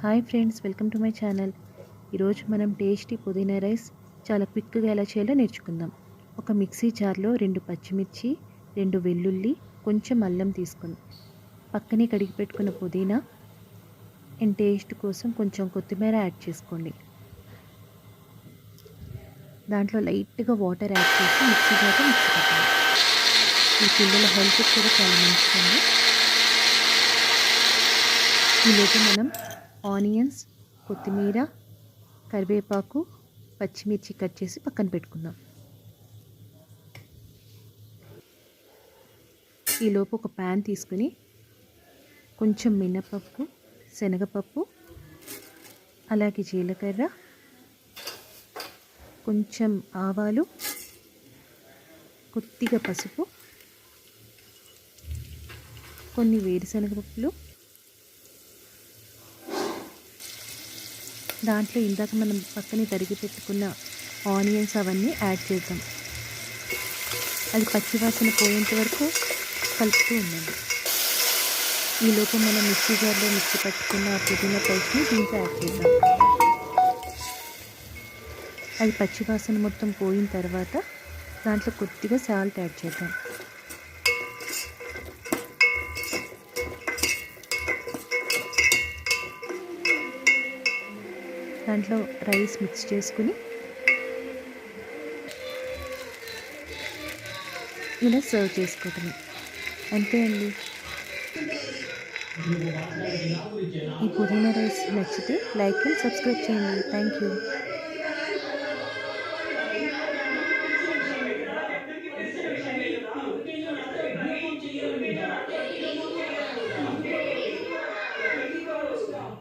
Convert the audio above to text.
Hi friends, welcome to my channel. ఈరోజు మనం tasty పుదీనా రైస్ చాలా క్విక్గా ఎలా చేయాలో నేర్చుకుందాం. ఒక మిక్సీ జార్లో 2 పచ్చిమిర్చి, 2 వెల్లుల్లి, కొంచెం అల్లం తీసుకొని పక్కనే కడిగి పెట్టుకున్న పుదీనా అండ్ టేస్ట్ కోసం కొంచెం కొత్తిమీర యాడ్ చేసుకోండి. దాంట్లో లైట్గా వాటర్ యాడ్ చేసి మిక్సీ జార్లో మిక్సీ పెట్టండి. ఈ పిల్లల హెల్త్ కూడా చాలా మంచిదండి. ఈలోపు మనం ఆనియన్స్, కొత్తిమీర, కరివేపాకు, పచ్చిమిర్చి కట్ చేసి పక్కన పెట్టుకుందాం. ఈలోపు ఒక ప్యాన్ తీసుకుని కొంచెం మినపప్పు, శనగపప్పు, అలాగే జీలకర్ర, కొంచెం ఆవాలు, కొద్దిగా పసుపు, కొన్ని వేరుశనగపప్పులు, దాంట్లో ఇందాక మనం పక్కనే తరిగి పెట్టుకున్న ఆనియన్స్ అవన్నీ యాడ్ చేద్దాం. అది పచ్చివాసన పోయేంత వరకు కలుపుతూ ఉండండి. ఈలోపు మనం మిక్సీ జార్లో మిక్సీ పట్టుకున్న పుదీనా పేస్ట్ని దీంట్లో యాడ్ చేద్దాం. అది పచ్చివాసన మొత్తం పోయిన తర్వాత దాంట్లో కొద్దిగా సాల్ట్ యాడ్ చేద్దాం. దాంట్లో రైస్ మిక్స్ చేసుకుని ఇలా సర్వ్ చేసుకోవటమే. అంతే అండి. ఈ పుదీనా రైస్ నచ్చితే లైక్ అండ్ సబ్స్క్రైబ్ చేయండి. Thank you.